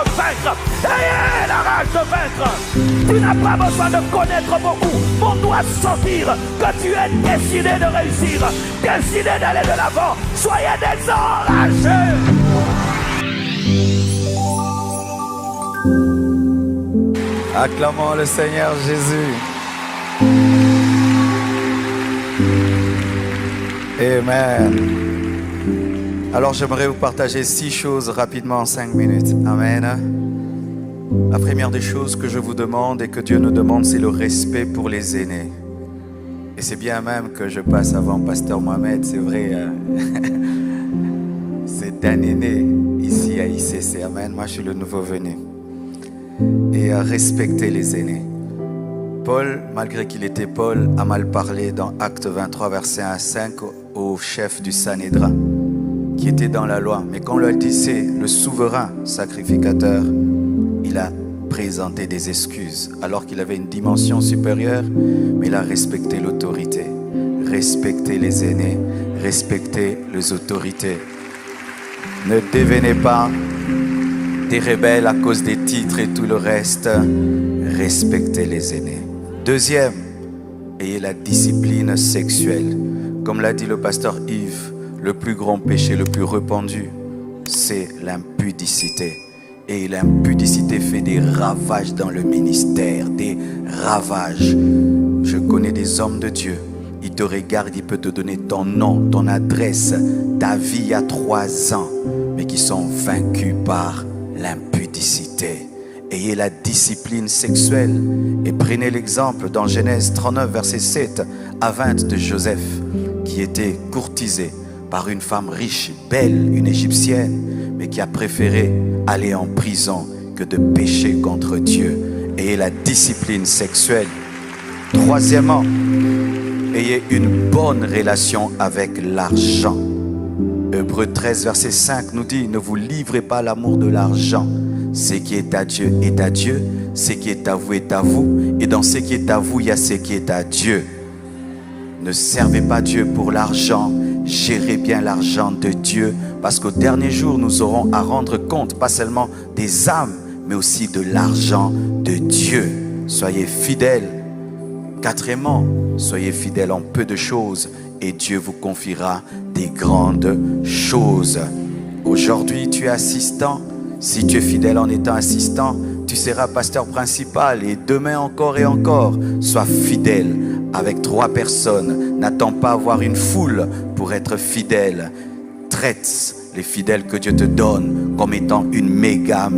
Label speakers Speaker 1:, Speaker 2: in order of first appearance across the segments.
Speaker 1: de vaincre. Ayez la rage de vaincre. Tu n'as pas besoin de connaître beaucoup. On doit sentir que tu es décidé de réussir, décidé d'aller de l'avant. Soyez des enragés.
Speaker 2: Acclamons le Seigneur Jésus. Amen. Alors j'aimerais vous partager 6 choses rapidement en 5 minutes. Amen. La première des choses que je vous demande et que Dieu nous demande, c'est le respect pour les aînés. Et c'est bien même que je passe avant Pasteur Mohamed, c'est vrai. C'est un aîné ici à ICC. Amen. Moi je suis le nouveau venu. Et à respecter les aînés. Paul, malgré qu'il était Paul, a mal parlé dans Actes 23, verset 1 à 5 au chef du Sanhédrin, qui était dans la loi. Mais quand on lui a dit c'est le souverain sacrificateur, il a présenté des excuses, alors qu'il avait une dimension supérieure, mais il a respecté l'autorité. Respectez les aînés, respectez les autorités. Ne devenez pas des rebelles à cause des titres et tout le reste. Respectez les aînés. Deuxième, ayez la discipline sexuelle. Comme l'a dit le pasteur Yves, le plus grand péché, le plus répandu, c'est l'impudicité. Et l'impudicité fait des ravages dans le ministère, des ravages. Je connais des hommes de Dieu. Il te regarde, il peut te donner ton nom, ton adresse, ta vie il y a 3 ans, mais qui sont vaincus par l'impudicité. Ayez la discipline sexuelle et prenez l'exemple dans Genèse 39, verset 7 à 20 de Joseph, qui était courtisé par une femme riche, belle, une égyptienne, mais qui a préféré aller en prison que de pécher contre Dieu. Ayez la discipline sexuelle. Troisièmement, ayez une bonne relation avec l'argent. Hébreux 13, verset 5 nous dit, ne vous livrez pas à l'amour de l'argent. Ce qui est à Dieu est à Dieu, ce qui est à vous est à vous, et dans ce qui est à vous, il y a ce qui est à Dieu. Ne servez pas Dieu pour l'argent, gérez bien l'argent de Dieu, parce qu'au dernier jour, nous aurons à rendre compte, pas seulement des âmes, mais aussi de l'argent de Dieu. Soyez fidèles. Quatrièmement, soyez fidèles en peu de choses, et Dieu vous confiera des grandes choses. Aujourd'hui, tu es assistant. Si tu es fidèle en étant assistant, tu seras pasteur principal. Et demain encore et encore, sois fidèle avec 3 personnes. N'attends pas avoir une foule pour être fidèle. Traite les fidèles que Dieu te donne comme étant une méga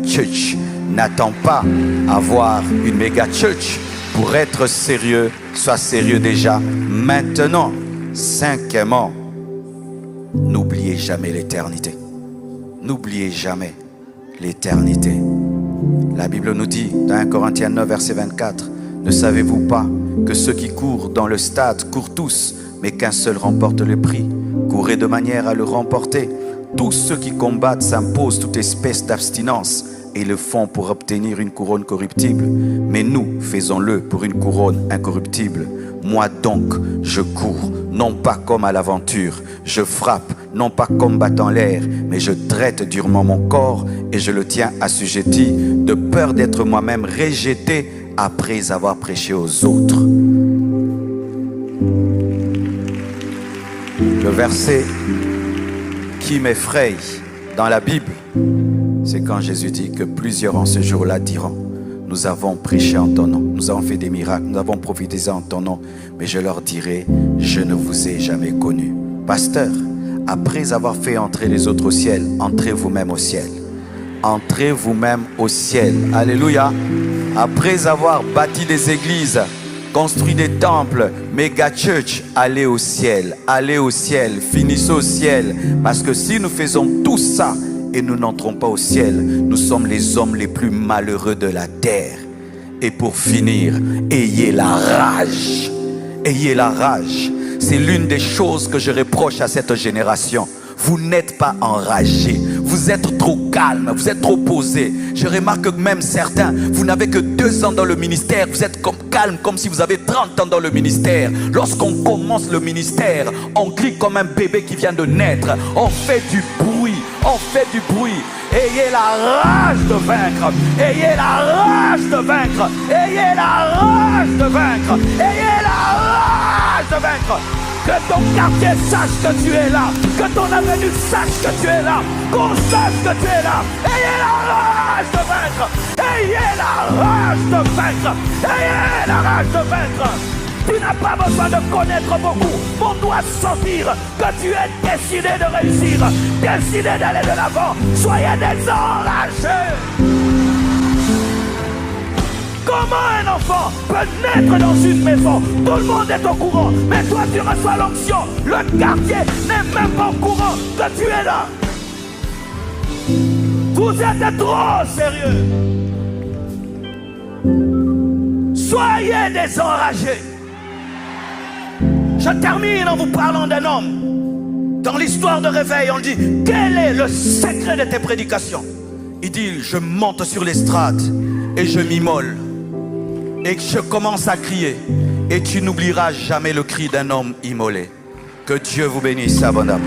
Speaker 2: church. N'attends pas avoir une méga church pour être sérieux. Sois sérieux déjà maintenant. Cinquièmement, n'oubliez jamais l'éternité. N'oubliez jamais l'éternité. La Bible nous dit dans 1 Corinthiens 9, verset 24, ne savez-vous pas que ceux qui courent dans le stade courent tous, mais qu'un seul remporte le prix? Courez de manière à le remporter. Tous ceux qui combattent s'imposent toute espèce d'abstinence et le font pour obtenir une couronne corruptible. Mais nous, faisons-le pour une couronne incorruptible. Moi donc, je cours, non pas comme à l'aventure. Je frappe, non pas comme battant l'air, mais je traite durement mon corps et je le tiens assujetti, de peur d'être moi-même rejeté après avoir prêché aux autres. Le verset qui m'effraie dans la Bible, c'est quand Jésus dit que plusieurs en ce jour-là diront, nous avons prêché en ton nom, nous avons fait des miracles, nous avons prophétisé en ton nom, mais je leur dirai, je ne vous ai jamais connu. Pasteur, après avoir fait entrer les autres au ciel, entrez vous-même au ciel. Entrez vous-même au ciel. Alléluia. Après avoir bâti des églises, construit des temples, méga church, allez au ciel. Allez au ciel. Finissez au ciel. Parce que si nous faisons tout ça et nous n'entrons pas au ciel, nous sommes les hommes les plus malheureux de la terre. Et pour finir, ayez la rage. Ayez la rage. C'est l'une des choses que je reproche à cette génération. Vous n'êtes pas enragés. Vous êtes trop calme. Vous êtes trop posé. Je remarque que même certains, vous n'avez que 2 ans dans le ministère. Vous êtes comme calme, comme si vous avez 30 ans dans le ministère. Lorsqu'on commence le ministère, on crie comme un bébé qui vient de naître. On fait du bruit. On fait du bruit.
Speaker 1: Ayez la rage de vaincre. Ayez la rage de vaincre. Ayez la rage de vaincre. Ayez la rage de vaincre. Que ton quartier sache que tu es là. Que ton avenue sache que tu es là. Qu'on sache que tu es là. Ayez la rage de vaincre. Ayez la rage de vaincre. Ayez la rage de vaincre. Tu n'as pas besoin de connaître beaucoup. On doit sentir que tu es décidé de réussir. Décidé d'aller de l'avant. Soyez des enragés. Comment un enfant peut naître dans une maison? Tout le monde est au courant, mais toi tu reçois l'onction. Le quartier n'est même pas au courant que tu es là. Vous êtes trop sérieux. Soyez des enragés. Je termine en vous parlant d'un homme. Dans l'histoire de Réveil, on dit: quel est le secret de tes prédications? Il dit: je monte sur l'estrade et je m'immole. Et que je commence à crier. Et tu n'oublieras jamais le cri d'un homme immolé. Que Dieu vous bénisse abondamment.